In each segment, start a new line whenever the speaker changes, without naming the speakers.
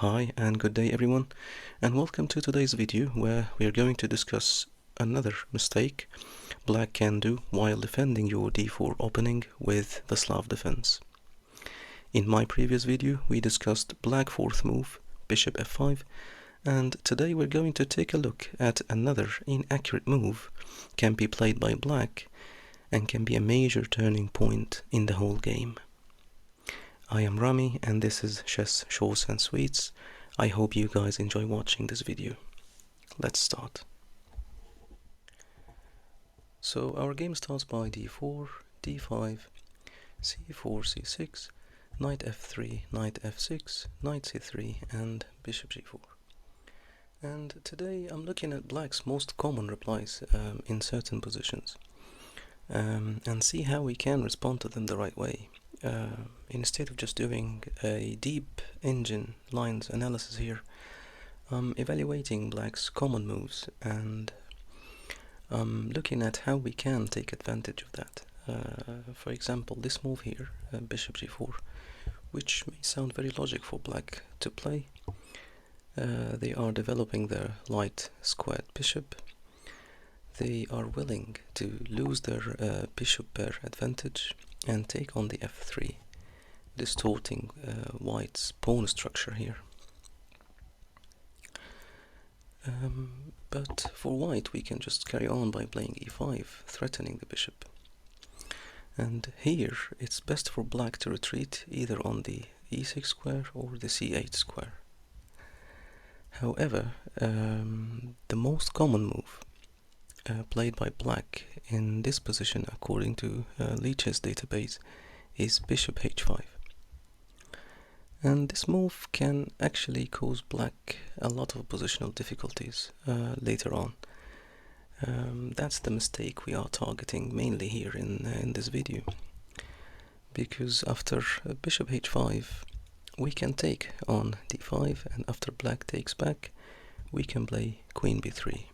Hi and good day everyone, and welcome to today's video where we are going to discuss another mistake black can do while defending your d4 opening with the Slav defense. In my previous video we discussed black fourth move, bishop f5, and today we're going to take a look at another inaccurate move can be played by black and can be a major turning point in the whole game. I am Rami and this is Chess Shorts and Sweets. I hope you guys enjoy watching this video. Let's start. So our game starts by d4, d5, c4, c6, knight f3, knight f6, knight c3 and bishop g4. And today I'm looking at black's most common replies in certain positions and see how we can respond to them the right way. Instead of just doing a deep engine lines analysis here, I'm evaluating black's common moves and looking at how we can take advantage of that. For example, this move here, bishop g4, which may sound very logical for black to play. They are developing their light squared bishop. They are willing to lose their bishop pair advantage and take on the f3, distorting white's pawn structure here. But for white we can just carry on by playing e5, threatening the bishop. And here it's best for black to retreat either on the e6 square or the c8 square. However, the most common move played by black in this position according to Leach's database is bishop h5. And this move can actually cause black a lot of positional difficulties later on. That's the mistake we are targeting mainly here in this video, because after bishop h5 we can take on d5, and after black takes back we can play queen b3,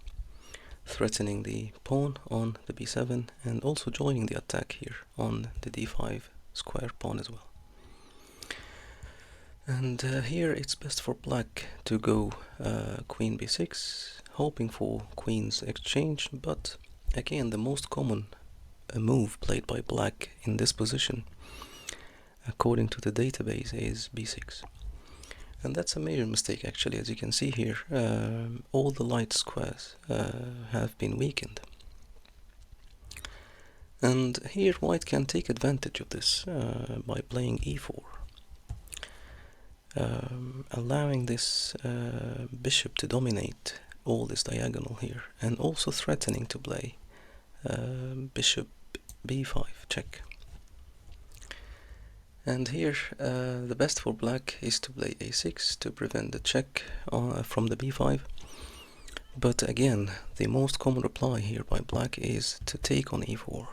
threatening the pawn on the b7 and also joining the attack here on the d5 square pawn as well. And here it's best for black to go queen b6, hoping for queen's exchange, but again the most common move played by black in this position according to the database is b6. And that's a major mistake actually. As you can see here, all the light squares have been weakened. And here white can take advantage of this by playing e4, allowing this bishop to dominate all this diagonal here, and also threatening to play bishop b5 check. And here the best for black is to play a6 to prevent the check from the b5. But again, the most common reply here by black is to take on e4,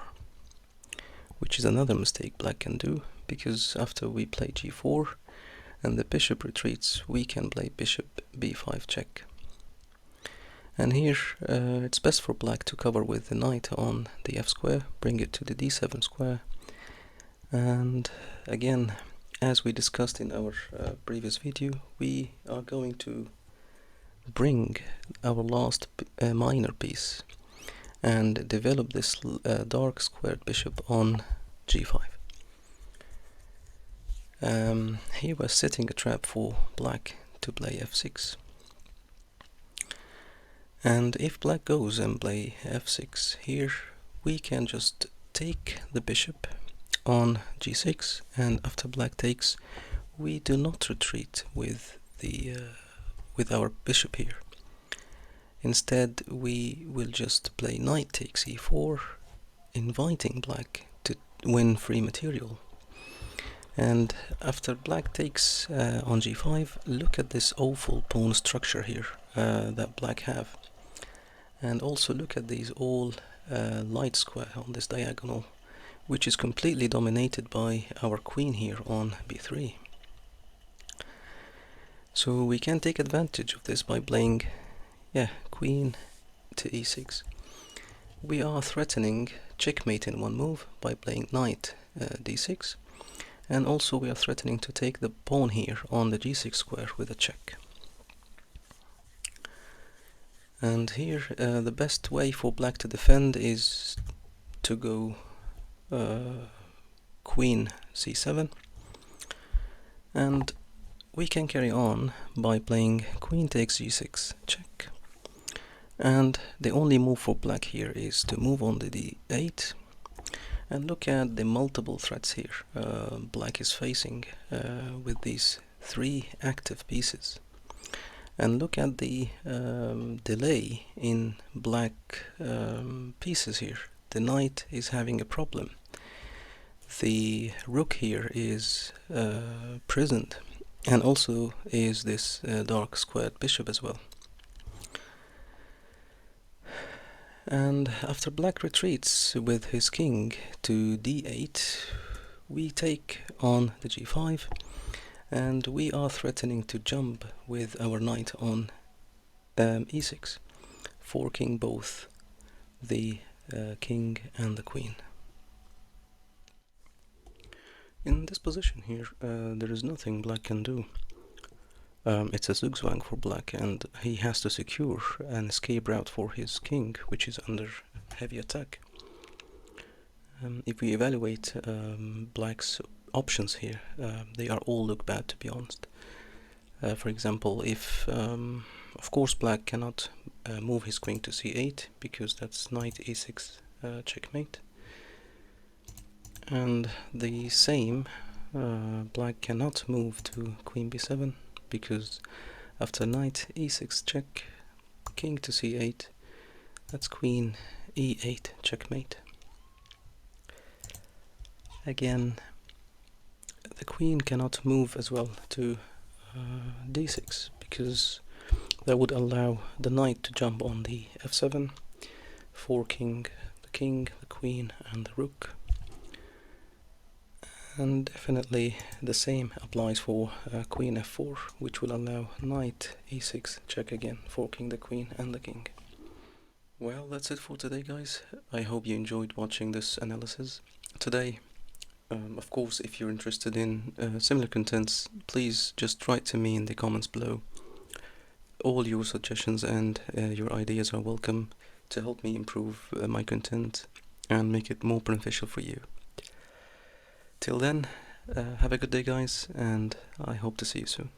which is another mistake black can do, because after we play g4 and the bishop retreats, we can play bishop b5 check. And here it's best for black to cover with the knight on the f square, bring it to the d7 square. And again, as we discussed in our previous video, we are going to bring our last minor piece and develop this dark squared bishop on g5. Here we're setting a trap for black to play f6. And if black goes and play f6 here, we can just take the bishop on g6, and after black takes, we do not retreat with our bishop here. Instead, we will just play knight takes e4, inviting black to win free material. And after black takes on g5, look at this awful pawn structure here that black have, and also look at these all light square on this diagonal, which is completely dominated by our queen here on b3. So we can take advantage of this by playing queen to e6. We are threatening checkmate in one move by playing knight d6, And also we are threatening to take the pawn here on the g6 square with a check. And here the best way for black to defend is to go queen c7, and we can carry on by playing queen takes g6 check. And the only move for black here is to move on to d8, and look at the multiple threats here black is facing with these 3 active pieces. And look at the delay in black pieces here. The knight is having a problem. The rook here is prisoned, and also is this dark squared bishop as well. And after black retreats with his king to d8, we take on the g5, and we are threatening to jump with our knight on e6, forking both the king and the queen. In this position here, there is nothing black can do. It's a zugzwang for black, and he has to secure an escape route for his king, which is under heavy attack. If we evaluate black's options here, they are all look bad, to be honest. For example, if of course black cannot move his queen to c8 because that's knight e6 checkmate, and the same black cannot move to queen b7 because after knight e6 check, king to c8, that's queen e8 checkmate. Again, the queen cannot move as well to d6 because that would allow the knight to jump on the f7, forking the king, the queen and the rook. And definitely the same applies for queen f4, which will allow knight e6 check again, forking the queen and the king. Well, that's it for today, guys. I hope you enjoyed watching this analysis today. Of course, if you're interested in similar contents, please just write to me in the comments below. All your suggestions and your ideas are welcome to help me improve my content and make it more beneficial for you. Till then, have a good day, guys, and I hope to see you soon.